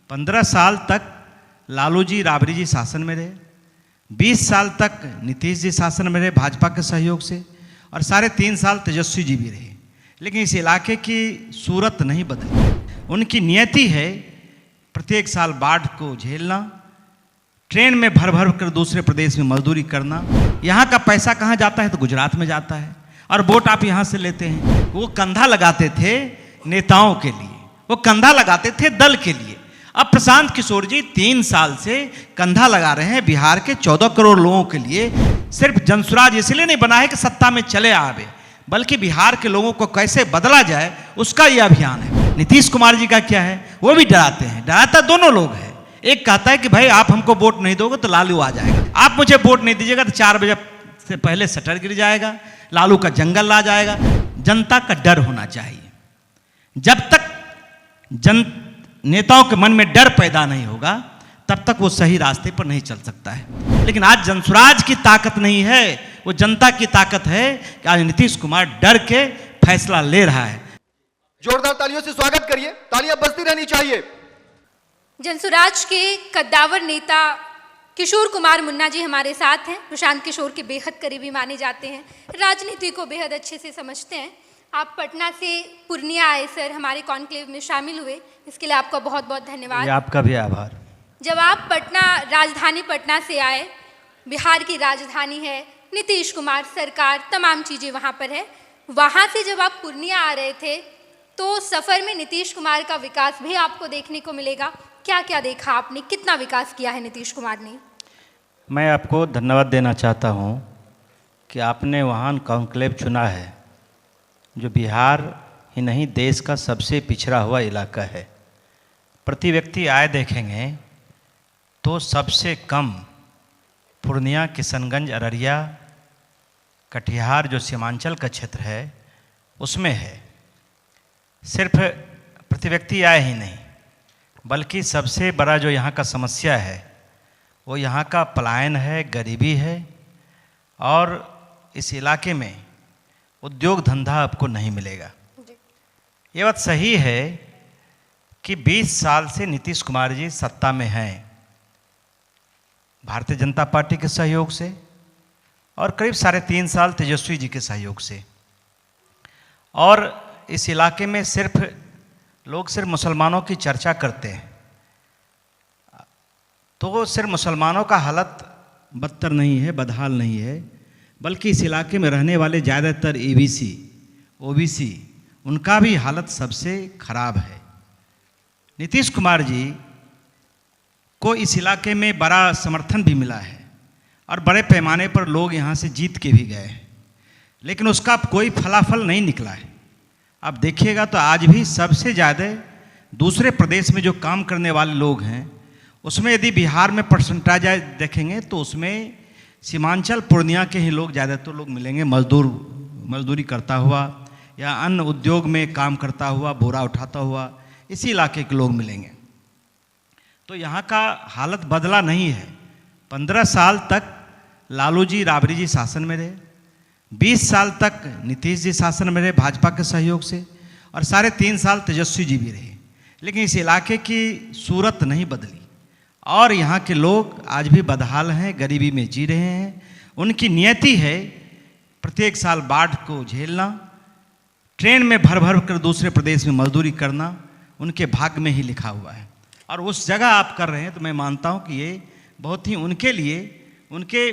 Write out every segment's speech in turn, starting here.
15 साल तक लालू जी राबड़ी जी शासन में रहे, 20 साल तक नीतीश जी शासन में रहे भाजपा के सहयोग से, और साढ़े 3 साल तेजस्वी जी भी रहे। लेकिन इस इलाके की सूरत नहीं बदली। उनकी नियति है प्रत्येक साल बाढ़ को झेलना, ट्रेन में भर भर कर दूसरे प्रदेश में मजदूरी करना। यहाँ का पैसा कहाँ जाता है? तो गुजरात में जाता है, और वोट आप यहाँ से लेते हैं। वो कंधा लगाते थे नेताओं के लिए, वो कंधा लगाते थे दल के लिए। अब प्रशांत किशोर जी 3 साल से कंधा लगा रहे हैं बिहार के 14 करोड़ लोगों के लिए। सिर्फ जनसुराज इसलिए नहीं बना है कि सत्ता में चले आवे, बल्कि बिहार के लोगों को कैसे बदला जाए उसका यह अभियान है। नीतीश कुमार जी का क्या है? वो भी डराते हैं। डराता दोनों लोग हैं। एक कहता है कि भाई आप हमको वोट नहीं दोगे तो लालू आ जाएगा, आप मुझे वोट नहीं दीजिएगा तो 4 बजे से पहले शटर गिर जाएगा, लालू का जंगल आ जाएगा। जनता का डर होना चाहिए। जब तक नेताओं के मन में डर पैदा नहीं होगा तब तक वो सही रास्ते पर नहीं चल सकता है। लेकिन आज जनसुराज की ताकत नहीं है, वो जनता की ताकत है कि आज नीतीश कुमार डर के फैसला ले रहा है। जोरदार तालियों से स्वागत करिए, तालियां बजती रहनी चाहिए। जनसुराज के कद्दावर नेता किशोर कुमार मुन्ना जी हमारे साथ हैं। प्रशांत किशोर के बेहद करीबी माने जाते हैं, राजनीति को बेहद अच्छे से समझते हैं। आप पटना से पूर्णिया आए सर, हमारे कॉन्क्लेव में शामिल हुए, इसके लिए आपका बहुत बहुत धन्यवाद। आपका भी आभार। जब आप राजधानी पटना से आए, बिहार की राजधानी है, नीतीश कुमार सरकार, तमाम चीज़ें वहाँ पर है। वहाँ से जब आप पूर्णिया आ रहे थे तो सफ़र में नीतीश कुमार का विकास भी आपको देखने को मिलेगा। क्या क्या देखा आपने, कितना विकास किया है नीतीश कुमार ने? मैं आपको धन्यवाद देना चाहता हूँ कि आपने वहाँ कॉन्क्लेव चुना है, जो बिहार ही नहीं देश का सबसे पिछड़ा हुआ इलाका है। प्रति व्यक्ति आय देखेंगे तो सबसे कम पूर्णिया, किशनगंज, अररिया, कटिहार जो सीमांचल का क्षेत्र है उसमें है। सिर्फ प्रति व्यक्ति आय ही नहीं, बल्कि सबसे बड़ा जो यहाँ का समस्या है वो यहाँ का पलायन है, गरीबी है, और इस इलाके में उद्योग धंधा आपको नहीं मिलेगा। ये बात सही है कि 20 साल से नीतीश कुमार जी सत्ता में हैं भारतीय जनता पार्टी के सहयोग से, और करीब 3.5 साल तेजस्वी जी के सहयोग से। और इस इलाके में लोग सिर्फ मुसलमानों की चर्चा करते हैं, तो सिर्फ मुसलमानों का हालत बदतर नहीं है, बदहाल नहीं है, बल्कि इस इलाके में रहने वाले ज़्यादातर ABC, OBC, उनका भी हालत सबसे खराब है। नीतीश कुमार जी को इस इलाके में बड़ा समर्थन भी मिला है, और बड़े पैमाने पर लोग यहाँ से जीत के भी गए हैं, लेकिन उसका कोई फलाफल नहीं निकला है। आप देखिएगा तो आज भी सबसे ज़्यादा दूसरे प्रदेश में जो काम करने वाले लोग हैं उसमें यदि बिहार में परसेंटेज देखेंगे तो उसमें सीमांचल पूर्णिया के ही लोग ज़्यादातर लोग मिलेंगे। मजदूरी करता हुआ या अन्य उद्योग में काम करता हुआ, बोरा उठाता हुआ, इसी इलाके के लोग मिलेंगे। तो यहाँ का हालत बदला नहीं है। 15 साल तक लालू जी राबड़ी जी शासन में रहे, 20 साल तक नीतीश जी शासन में रहे भाजपा के सहयोग से, और 3.5 साल तेजस्वी जी भी रहे। लेकिन इस इलाके की सूरत नहीं बदली, और यहाँ के लोग आज भी बदहाल हैं, गरीबी में जी रहे हैं। उनकी नियति है प्रत्येक साल बाढ़ को झेलना, ट्रेन में भर भर कर दूसरे प्रदेश में मजदूरी करना, उनके भाग्य में ही लिखा हुआ है। और उस जगह आप कर रहे हैं तो मैं मानता हूँ कि ये बहुत ही उनके लिए, उनके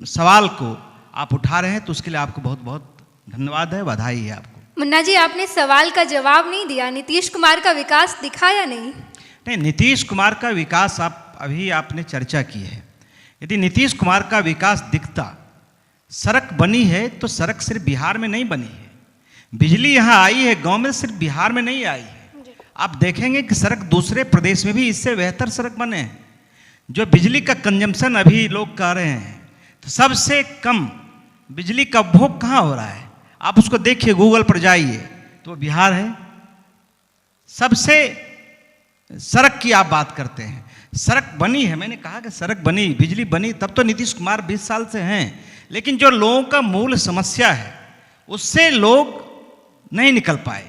सवाल को आप उठा रहे हैं, तो उसके लिए आपको बहुत बहुत धन्यवाद है, बधाई है आपको। मुन्ना जी, आपने सवाल का जवाब नहीं दिया। नीतीश कुमार का विकास दिखा या नहीं? नहीं, नीतीश कुमार का विकास आपने चर्चा की है। यदि नीतीश कुमार का विकास दिखता, सड़क बनी है तो सड़क सिर्फ बिहार में नहीं बनी है, बिजली यहाँ आई है गांव में, सिर्फ बिहार में नहीं आई है। आप देखेंगे कि सड़क दूसरे प्रदेश में भी इससे बेहतर सड़क बने हैं। जो बिजली का कंजम्पशन अभी लोग कह रहे हैं, तो सबसे कम बिजली का उपभोग कहाँ हो रहा है? आप उसको देखिए, गूगल पर जाइए तो बिहार है। सबसे सड़क की आप बात करते हैं, सड़क बनी है, मैंने कहा कि सड़क बनी, बिजली बनी, तब तो नीतीश कुमार 20 साल से हैं। लेकिन जो लोगों का मूल समस्या है उससे लोग नहीं निकल पाए।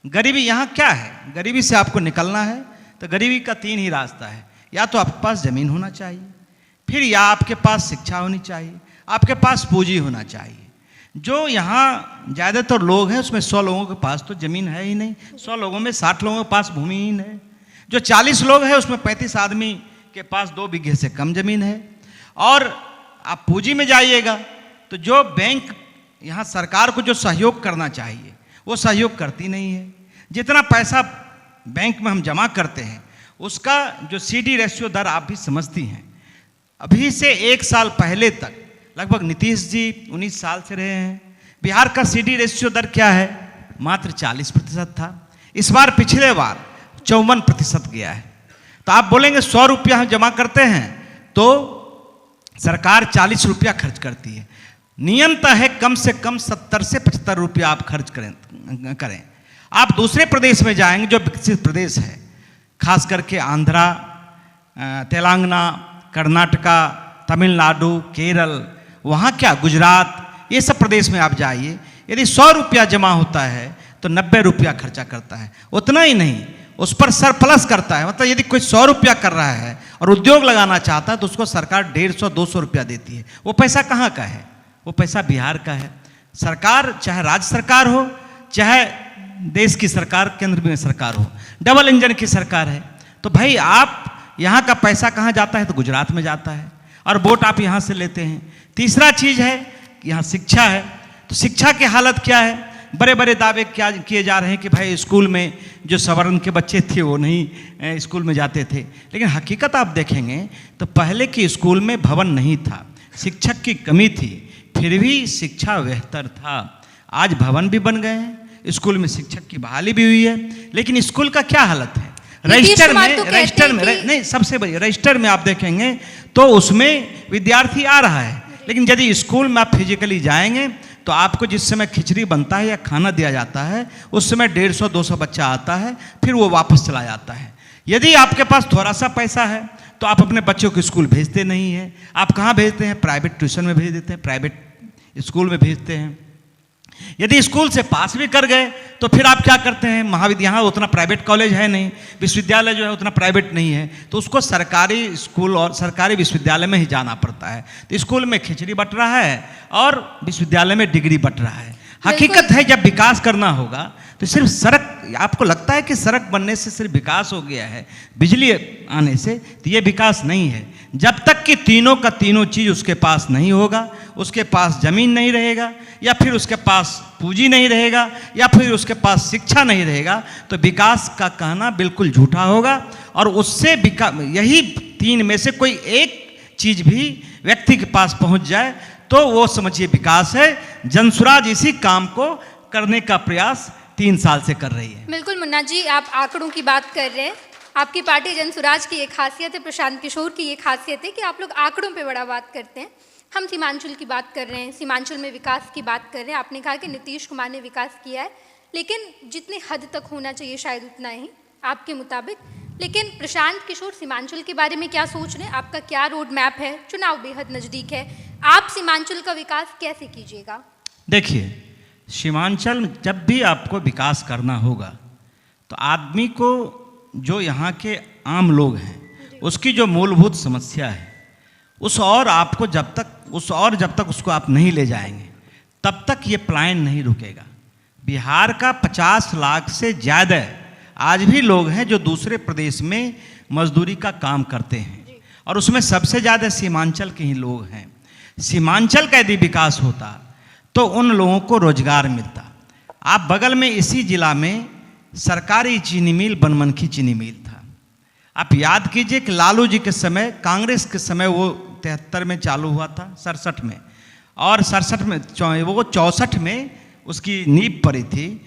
गरीबी यहाँ क्या है? गरीबी से आपको निकलना है तो गरीबी का 3 ही रास्ता है, या तो आपके पास ज़मीन होना चाहिए, फिर या आपके पास शिक्षा होनी चाहिए, आपके पास पूंजी होना चाहिए। जो यहाँ ज़्यादातर लोग हैं उसमें 100 लोगों के पास तो ज़मीन है ही नहीं, 100 लोगों में 60 लोगों के पास भूमिहीन है। जो 40 लोग हैं उसमें 35 आदमी के पास 2 बीघे से कम ज़मीन है। और आप पूंजी में जाइएगा तो जो बैंक यहाँ सरकार को जो सहयोग करना चाहिए वो सहयोग करती नहीं है। जितना पैसा बैंक में हम जमा करते हैं उसका जो CD रेशियो दर आप भी समझती हैं, अभी से 1 साल पहले तक लगभग नीतीश जी 19 साल से रहे हैं, बिहार का CD रेशियो दर क्या है, मात्र 40% था। इस बार पिछले बार 54% गया है। तो आप बोलेंगे 100 रुपया हम जमा करते हैं तो सरकार 40 रुपया खर्च करती है। नियम तय है कम से कम 70 से 75 रुपया आप खर्च करें। आप दूसरे प्रदेश में जाएंगे जो विकसित प्रदेश है, खास करके आंध्रा, तेलंगाना, कर्नाटका, तमिलनाडु, केरल, वहाँ क्या गुजरात, ये सब प्रदेश में आप जाइए, यदि 100 रुपया जमा होता है तो 90 रुपया खर्चा करता है। उतना ही नहीं, उस पर सरप्लस करता है। मतलब यदि कोई 100 रुपया कर रहा है और उद्योग लगाना चाहता है तो उसको सरकार 150-200 रुपया देती है। वो पैसा कहाँ का है? वो पैसा बिहार का है। सरकार चाहे राज्य सरकार हो चाहे देश की सरकार, केंद्र में सरकार हो, डबल इंजन की सरकार है। तो भाई आप यहाँ का पैसा कहाँ जाता है? तो गुजरात में जाता है और वोट आप यहाँ से लेते हैं। तीसरा चीज़ है कि यहाँ शिक्षा है। तो शिक्षा की हालत क्या है? बड़े बड़े दावे क्या किए जा रहे हैं कि भाई स्कूल में जो सवर्ण के बच्चे थे वो नहीं स्कूल में जाते थे, लेकिन हकीकत आप देखेंगे तो पहले के स्कूल में भवन नहीं था, शिक्षक की कमी थी, फिर भी शिक्षा बेहतर था। आज भवन भी बन गए हैं, स्कूल में शिक्षक की बहाली भी हुई है, लेकिन स्कूल का क्या हालत है? रजिस्टर में नहीं, सबसे बड़ी रजिस्टर में आप देखेंगे तो उसमें विद्यार्थी आ रहा है, लेकिन यदि स्कूल में आप फिजिकली जाएंगे तो आपको जिस समय खिचड़ी बनता है या खाना दिया जाता है उस समय 150-200 बच्चा आता है, फिर वो वापस चला जाता है। यदि आपके पास थोड़ा सा पैसा है तो आप अपने बच्चों को स्कूल भेजते नहीं हैं। आप कहाँ भेजते हैं? प्राइवेट ट्यूशन में भेज देते हैं, प्राइवेट स्कूल में भेजते हैं। यदि स्कूल से पास भी कर गए तो फिर आप क्या करते हैं? महाविद्यालय, यहाँ उतना प्राइवेट कॉलेज है नहीं, विश्वविद्यालय जो है उतना प्राइवेट नहीं है, तो उसको सरकारी स्कूल और सरकारी विश्वविद्यालय में ही जाना पड़ता है। तो स्कूल में खिचड़ी बट रहा है और विश्वविद्यालय में डिग्री बट रहा है। हकीकत है जब विकास करना होगा तो सिर्फ सड़क, आपको लगता है कि सड़क बनने से सिर्फ विकास हो गया है, बिजली आने से, तो ये विकास नहीं है। जब तक कि तीनों का तीनों चीज़ उसके पास नहीं होगा, उसके पास ज़मीन नहीं रहेगा, या फिर उसके पास पूंजी नहीं रहेगा, या फिर उसके पास शिक्षा नहीं रहेगा, तो विकास का कहना बिल्कुल झूठा होगा। और उससे यही 3 में से कोई एक चीज़ भी व्यक्ति के पास पहुंच जाए तो वो समझिए विकास है। जनसुराज इसी काम को करने का प्रयास 3 साल से कर रही है। बिल्कुल मुन्ना जी, आप आंकड़ों की बात कर रहे हैं। आपकी पार्टी जनसुराज की एक खासियत है, प्रशांत किशोर की ये खासियत है कि आप लोग आंकड़ों पे बड़ा बात करते हैं। हम सीमांचल की बात कर रहे हैं, सीमांचल में विकास की बात कर रहे हैं। आपने कहा कि नीतीश कुमार ने विकास किया है, लेकिन जितनी हद तक होना चाहिए शायद उतना ही आपके मुताबिक। लेकिन प्रशांत किशोर सीमांचल के बारे में क्या सोच रहे हैं? आपका क्या रोड मैप है? चुनाव बेहद नज़दीक है, आप सीमांचल का विकास कैसे कीजिएगा? देखिए, सीमांचल जब भी आपको विकास करना होगा तो आदमी को, जो यहाँ के आम लोग हैं, उसकी जो मूलभूत समस्या है जब तक उसको आप नहीं ले जाएंगे तब तक ये प्लान नहीं रुकेगा। बिहार का 50 लाख से ज़्यादा आज भी लोग हैं जो दूसरे प्रदेश में मजदूरी का काम करते हैं, और उसमें सबसे ज़्यादा सीमांचल के ही लोग हैं। सीमांचल का यदि विकास होता तो उन लोगों को रोजगार मिलता। आप बगल में इसी जिला में सरकारी चीनी मिल, बनमनखी चीनी मिल था। आप याद कीजिए कि लालू जी के समय, कांग्रेस के समय वो 73 में चालू हुआ था, 67 में, और 67 में वो 64 में उसकी नींव पड़ी थी,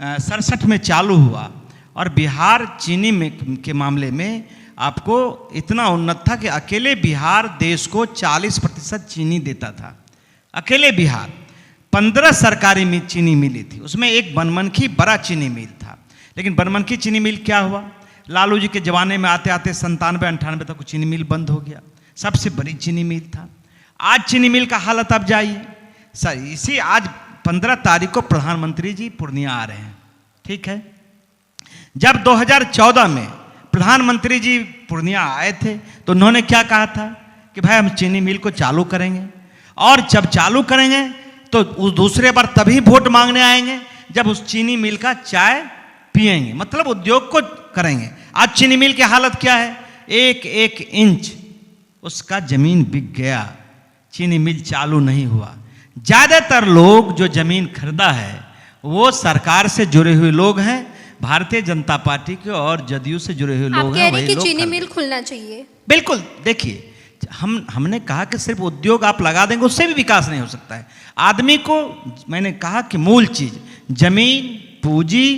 67 में चालू हुआ। और बिहार चीनी में के मामले में आपको इतना उन्नत था कि अकेले बिहार देश को 40% चीनी देता था। अकेले बिहार 15 सरकारी चीनी मिली थी, उसमें एक बनमनखी बड़ा चीनी मिल था। लेकिन बनमनखी चीनी मिल क्या हुआ? लालू जी के ज़माने में आते आते 97-98 तक चीनी मिल बंद हो गया। सबसे बड़ी चीनी मिल था। आज चीनी मिल का हालत आप जाइए सर। इसी आज 15 तारीख को प्रधानमंत्री जी पूर्णिया आ रहे हैं, ठीक है। जब 2014 में प्रधानमंत्री जी पूर्णिया आए थे तो उन्होंने क्या कहा था कि भाई हम चीनी मिल को चालू करेंगे, और जब चालू करेंगे तो उस दूसरे बार तभी वोट मांगने आएंगे जब उस चीनी मिल का चाय पिएंगे, मतलब उद्योग को करेंगे। आज चीनी मिल की हालत क्या है? एक एक इंच उसका जमीन बिक गया, चीनी मिल चालू नहीं हुआ। ज़्यादातर लोग जो जमीन खरीदा है वो सरकार से जुड़े हुए लोग हैं, भारतीय जनता पार्टी के और जदयू से जुड़े हुए लोग आप हैं। कह रहे हैं कि लोग चीनी खरीदे। मिल खुलना चाहिए। बिल्कुल, देखिए हमने कहा कि सिर्फ उद्योग आप लगा देंगे उससे भी विकास नहीं हो सकता है। आदमी को मैंने कहा कि मूल चीज जमीन, पूंजी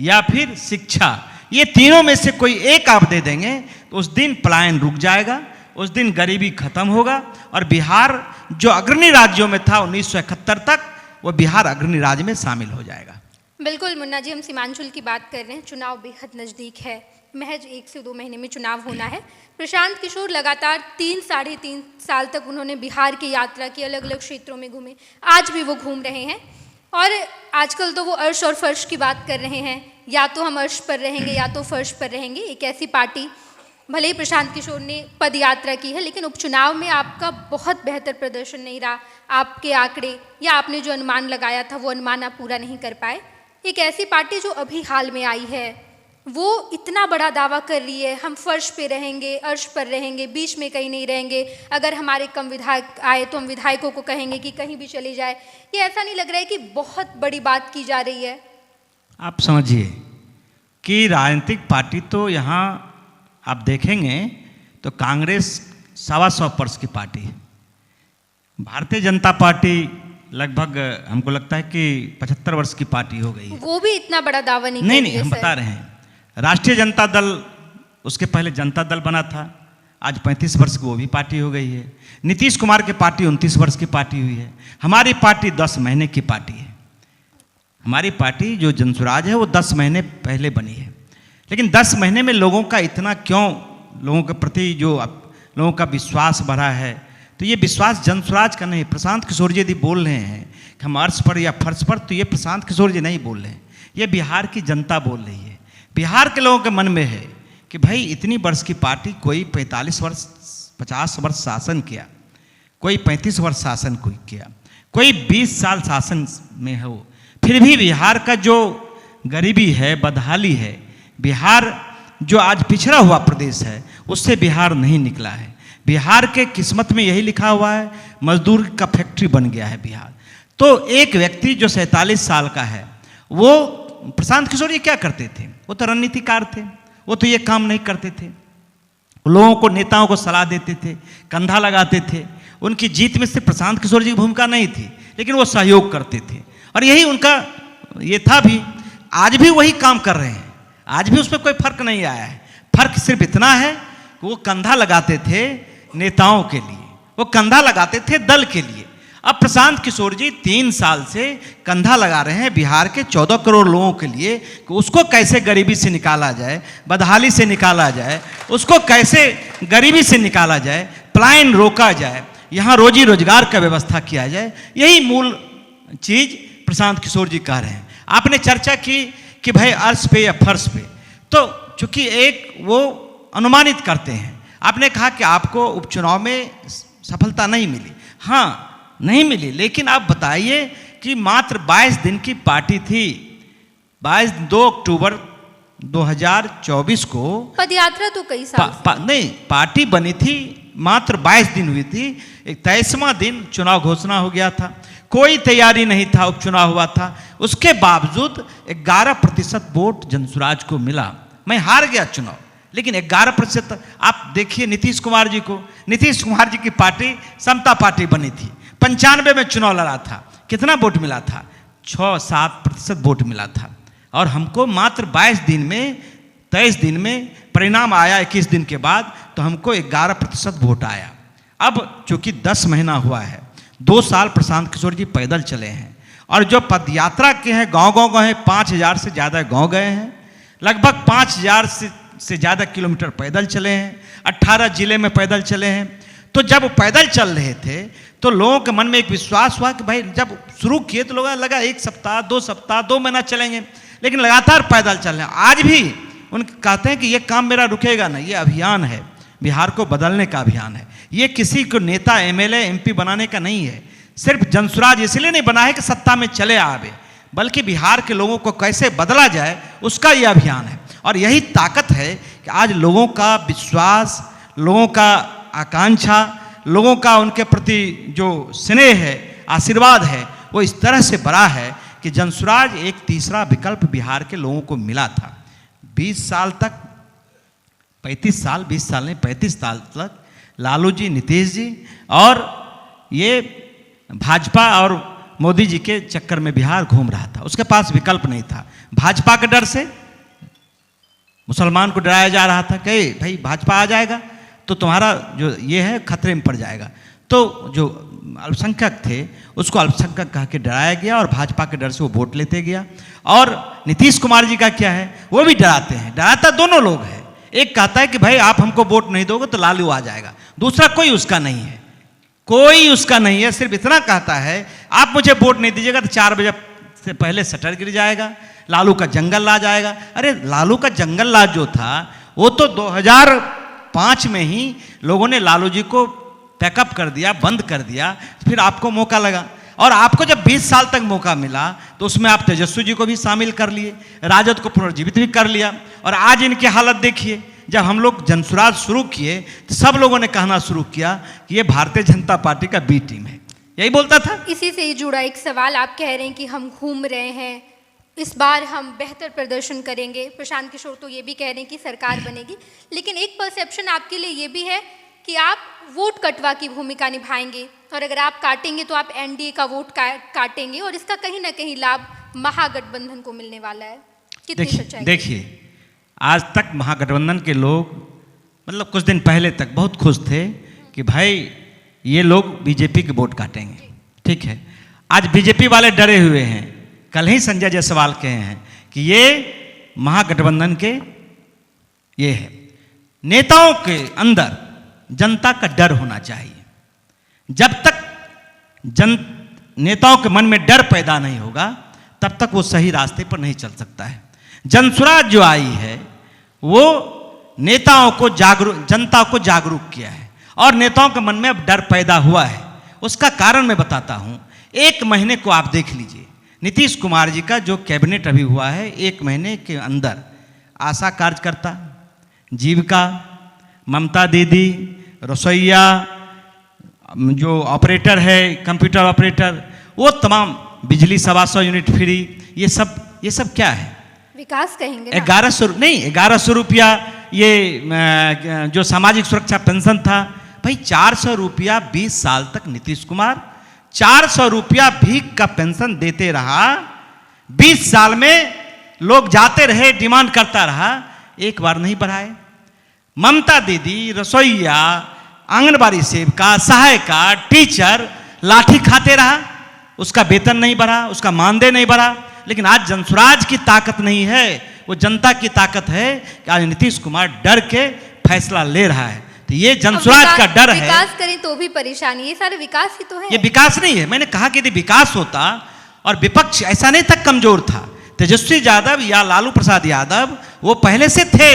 या फिर शिक्षा, ये तीनों में से कोई एक आप दे देंगे तो उस दिन पलायन रुक जाएगा, उस दिन गरीबी खत्म होगा। और बिहार जो अग्रणी राज्यों में था 1971 तक, वो बिहार अग्रणी राज्य में शामिल हो जाएगा। बिल्कुल मुन्ना जी, हम सीमांचल की बात कर रहे हैं। चुनाव बेहद नज़दीक है, महज 1 से 2 महीने में चुनाव होना है। प्रशांत किशोर लगातार 3-3.5 साल तक उन्होंने बिहार की यात्रा की, अलग अलग क्षेत्रों में घूमे, आज भी वो घूम रहे हैं। और आजकल तो वो अर्श और फर्श की बात कर रहे हैं, या तो हम अर्श पर रहेंगे या तो फर्श पर रहेंगे। एक ऐसी पार्टी, भले ही प्रशांत किशोर ने पद यात्रा की है, लेकिन उपचुनाव में आपका बहुत बेहतर प्रदर्शन नहीं रहा। आपके आंकड़े या आपने जो अनुमान लगाया था वो अनुमान आप पूरा नहीं कर पाए। एक ऐसी पार्टी जो अभी हाल में आई है वो इतना बड़ा दावा कर रही है, हम फर्श पे रहेंगे, अर्श पर रहेंगे, बीच में कहीं नहीं रहेंगे, अगर हमारे कम विधायक आए तो हम विधायकों को कहेंगे कि कहीं भी चले जाए। ये ऐसा नहीं लग रहा है कि बहुत बड़ी बात की जा रही है? आप समझिए कि राजनीतिक पार्टी तो यहाँ आप देखेंगे तो कांग्रेस 125 की पार्टी है, भारतीय जनता पार्टी लगभग हमको लगता है कि 75 वर्ष की पार्टी हो गई है। वो भी इतना बड़ा दावा नहीं कर नहीं रही है हम सर। बता रहे हैं, राष्ट्रीय जनता दल उसके पहले जनता दल बना था, आज 35 वर्ष की वो भी पार्टी हो गई है। नीतीश कुमार की पार्टी 29 वर्ष की पार्टी हुई है। हमारी पार्टी 10 महीने की पार्टी है। हमारी पार्टी जो जनसुराज है वो 10 महीने पहले बनी है, लेकिन 10 महीने में लोगों का इतना क्यों, लोगों के प्रति जो लोगों का विश्वास बढ़ा है, तो ये विश्वास जनसुराज का नहीं। प्रशांत किशोर जी यदि बोल रहे हैं कि हम अर्श पर या फर्श पर, तो ये प्रशांत किशोर जी नहीं बोल रहे हैं, ये बिहार की जनता बोल रही है। बिहार के लोगों के मन में है कि भाई इतनी वर्ष की पार्टी, कोई 45 वर्ष 50 वर्ष शासन किया, कोई 35 वर्ष शासन कोई किया, कोई 20 साल शासन में हो, फिर भी बिहार का जो गरीबी है, बदहाली है, बिहार जो आज पिछड़ा हुआ प्रदेश है, उससे बिहार नहीं निकला है। बिहार के किस्मत में यही लिखा हुआ है, मजदूर का फैक्ट्री बन गया है बिहार। तो एक व्यक्ति जो 47 साल का है, वो प्रशांत किशोर जी क्या करते थे? वो तो रणनीतिकार थे, वो तो ये काम नहीं करते थे। लोगों को, नेताओं को सलाह देते थे, कंधा लगाते थे। उनकी जीत में से प्रशांत किशोर जी की भूमिका नहीं थी, लेकिन वो सहयोग करते थे, और यही उनका ये था भी। आज भी वही काम कर रहे हैं, आज भी उसमें कोई फर्क नहीं आया है। फर्क सिर्फ इतना है कि वो कंधा लगाते थे नेताओं के लिए, वो कंधा लगाते थे दल के लिए। अब प्रशांत किशोर जी 3 साल से कंधा लगा रहे हैं बिहार के 14 करोड़ लोगों के लिए कि उसको कैसे गरीबी से निकाला जाए, बदहाली से निकाला जाए, उसको कैसे गरीबी से निकाला जाए, पलायन रोका जाए, यहाँ रोजी रोजगार का व्यवस्था किया जाए। यही मूल चीज प्रशांत किशोर जी कह रहे हैं। आपने चर्चा की कि भाई अर्श पे या फर्श पे, तो चूंकि एक वो अनुमानित करते हैं। आपने कहा कि आपको उपचुनाव में सफलता नहीं मिली। हाँ, नहीं मिली, लेकिन आप बताइए कि मात्र 22 दिन की पार्टी थी। 2 अक्टूबर 2024 को पदयात्रा तो कई साल नहीं, पार्टी बनी थी, मात्र 22 दिन हुई थी। 23वां दिन चुनाव घोषणा हो गया था, कोई तैयारी नहीं था, उपचुनाव हुआ था। उसके बावजूद 11% वोट जनसुराज को मिला। मैं हार गया चुनाव, लेकिन 11%। आप देखिए नीतीश कुमार जी को, नीतीश कुमार जी की पार्टी समता पार्टी बनी थी, 95 में चुनाव लड़ा था, कितना वोट मिला था? 6-7% वोट मिला था। और हमको मात्र 22 दिन में, 23 दिन में परिणाम आया, 21 दिन के बाद तो हमको 11% वोट आया। अब चूंकि 10 महीना हुआ है, 2 साल प्रशांत किशोर जी पैदल चले हैं, और जो पदयात्रा के हैं, गांव गए हैं, 5000 से ज़्यादा गांव गए हैं, लगभग 5000 से ज़्यादा किलोमीटर पैदल चले हैं, 18 जिले में पैदल चले हैं। तो जब पैदल चल रहे थे तो लोगों के मन में एक विश्वास हुआ कि भाई, जब शुरू किए तो लोगों लगा 1 सप्ताह, 2 सप्ताह, 2 महीना चलेंगे, लेकिन लगातार पैदल चल रहे हैं। आज भी उनके कहते हैं कि ये काम मेरा रुकेगा ना, ये अभियान है, बिहार को बदलने का अभियान है। ये किसी को नेता एमएलए एमपी बनाने का नहीं है। सिर्फ जनसुराज इसलिए नहीं बना है कि सत्ता में चले आवे, बल्कि बिहार के लोगों को कैसे बदला जाए उसका ये अभियान है। और यही ताकत है कि आज लोगों का विश्वास, लोगों का आकांक्षा, लोगों का उनके प्रति जो स्नेह है, आशीर्वाद है, वो इस तरह से बड़ा है कि जनसुराज एक तीसरा विकल्प बिहार के लोगों को मिला था। 20 साल तक, 35 साल, 20 साल नहीं 35 साल तक लालू जी, नीतीश जी और ये भाजपा और मोदी जी के चक्कर में बिहार घूम रहा था। उसके पास विकल्प नहीं था। भाजपा के डर से मुसलमान को डराया जा रहा था कि भाई भाजपा आ जाएगा तो तुम्हारा जो ये है खतरे में पड़ जाएगा। तो जो अल्पसंख्यक थे उसको अल्पसंख्यक कह के डराया गया और भाजपा के डर से वो वोट लेते गया। और नीतीश कुमार जी का क्या है, वो भी डराते हैं। डराता दोनों लोग हैं। एक कहता है कि भाई आप हमको वोट नहीं दोगे तो लालू आ जाएगा, दूसरा कोई उसका नहीं है, कोई उसका नहीं है। सिर्फ इतना कहता है आप मुझे वोट नहीं दीजिएगा तो 4 बजे से पहले शटर गिर जाएगा, लालू का जंगल ला जाएगा। अरे लालू का जंगल ला जो था वो तो 2005 में ही लोगों ने लालू जी को पैकअप कर दिया, बंद कर दिया। फिर आपको मौका लगा और आपको जब 20 साल तक मौका मिला तो उसमें आप तेजस्वी जी को भी शामिल कर लिए, राजद को पुनर्जीवित भी कर लिया। और आज इनकी हालत देखिए। जब हम लोग जनसुराज शुरू किए तो सब लोगों ने कहना शुरू किया कि ये भारतीय जनता पार्टी का बी टीम है, यही बोलता था। इसी से ही जुड़ा एक सवाल, आप कह रहे हैं कि हम घूम रहे हैं, इस बार हम बेहतर प्रदर्शन करेंगे। प्रशांत किशोर तो ये भी कह रहे हैं कि सरकार बनेगी, लेकिन एक परसेप्शन आपके लिए ये भी है कि आप वोट कटवा की भूमिका निभाएंगे और अगर आप काटेंगे तो आप एनडीए का वोट काटेंगे और इसका कहीं ना कहीं लाभ महागठबंधन को मिलने वाला है। कितनी सच्चाई? देखिए आज तक महागठबंधन के लोग मतलब कुछ दिन पहले तक बहुत खुश थे कि भाई ये लोग बीजेपी के वोट काटेंगे, ठीक है। आज बीजेपी वाले डरे हुए हैं। कल ही संजय जायसवाल कहे हैं कि ये महागठबंधन के ये है। नेताओं के अंदर जनता का डर होना चाहिए। जब तक नेताओं के मन में डर पैदा नहीं होगा तब तक वो सही रास्ते पर नहीं चल सकता है। जनसुराज जो आई है वो नेताओं को जनता को जागरूक किया है और नेताओं के मन में अब डर पैदा हुआ है। उसका कारण मैं बताता हूं। 1 महीने को आप देख लीजिए, नीतीश कुमार जी का जो कैबिनेट अभी हुआ है, 1 महीने के अंदर आशा कार्यकर्ता, जीविका, ममता दीदी, रसोईया, जो ऑपरेटर है कंप्यूटर ऑपरेटर, वो तमाम बिजली 125 यूनिट फ्री, ये सब क्या है? विकास कहेंगे। 1100 रुपया ये जो सामाजिक सुरक्षा पेंशन था। भाई 400 रुपया 20 साल तक नीतीश कुमार 400 रुपया भीख का पेंशन देते रहा। 20 साल में लोग जाते रहे, डिमांड करता रहा, एक बार नहीं बढ़ाए। ममता दीदी, रसोईया, आंगनबाड़ी सेविका, सहायिका, टीचर लाठी खाते रहा, उसका वेतन नहीं बढ़ा, उसका मानदेय नहीं बढ़ा। लेकिन आज जनसुराज की ताकत नहीं है, वो जनता की ताकत है कि आज नीतीश कुमार डर के फैसला ले रहा है। तो ये जनसुराज का डर है। विकास करें तो भी परेशानी, ये सारे विकास ही तो है। ये विकास नहीं है। मैंने कहा कि यदि विकास होता और विपक्ष ऐसा नहीं तक कमजोर था, तेजस्वी यादव या लालू प्रसाद यादव वो पहले से थे,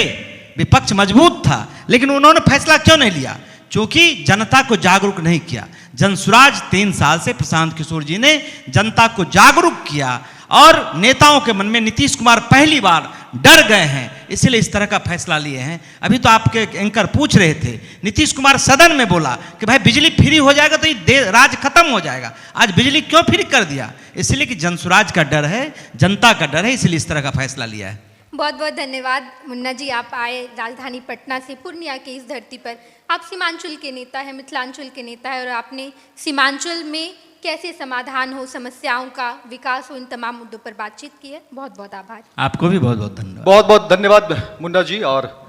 विपक्ष मजबूत था, लेकिन उन्होंने फैसला क्यों नहीं लिया? क्योंकि जनता को जागरूक नहीं किया। जनसुराज 3 साल से प्रशांत किशोर जी ने जनता को जागरूक किया और नेताओं के मन में नीतीश कुमार पहली बार डर गए हैं, इसलिए इस तरह का फैसला लिए हैं। अभी तो आपके एंकर पूछ रहे थे, नीतीश कुमार सदन में बोला कि भाई बिजली फ्री हो जाएगा तो ये राज खत्म हो जाएगा। आज बिजली क्यों फ्री कर दिया? इसलिए कि जनसुराज का डर है, जनता का डर है, इसलिए इस तरह का फैसला लिया है। बहुत बहुत धन्यवाद मुन्ना जी, आप आए राजधानी पटना से, पूर्णिया की इस धरती पर। आप सीमांचल के नेता हैं, मिथिलांचल के नेता है और आपने सीमांचल में कैसे समाधान हो समस्याओं का, विकास हो, इन तमाम मुद्दों पर बातचीत की है। बहुत बहुत आभार। आपको भी बहुत बहुत धन्यवाद। बहुत बहुत धन्यवाद मुन्ना जी। और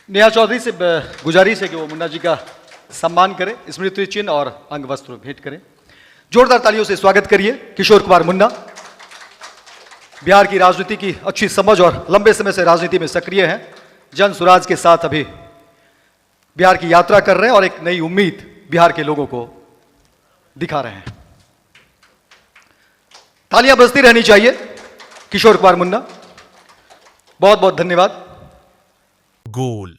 नेहा चौधरी से गुजारिश है कि वो मुन्ना जी का सम्मान करें, स्मृति चिन्ह और अंग वस्त्र भेंट करें। जोरदार तालियों से स्वागत करिए किशोर कुमार मुन्ना। बिहार की राजनीति की अच्छी समझ और लंबे समय से राजनीति में सक्रिय हैं। जनसुराज के साथ अभी बिहार की यात्रा कर रहे हैं और एक नई उम्मीद बिहार के लोगों को दिखा रहे हैं। तालियां बजती रहनी चाहिए किशोर कुमार मुन्ना। बहुत बहुत धन्यवाद। गोल,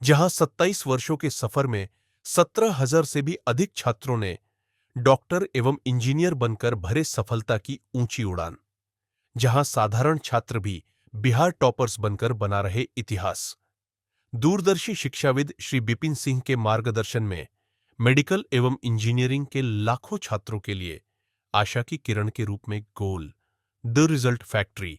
जहां 27 वर्षों के सफर में 17,000 से भी अधिक छात्रों ने डॉक्टर एवं इंजीनियर बनकर भरे सफलता की ऊंची उड़ान, जहां साधारण छात्र भी बिहार टॉपर्स बनकर बना रहे इतिहास। दूरदर्शी शिक्षाविद श्री बिपिन सिंह के मार्गदर्शन में मेडिकल एवं इंजीनियरिंग के लाखों छात्रों के लिए आशा की किरण के रूप में गोल, द रिजल्ट फैक्ट्री।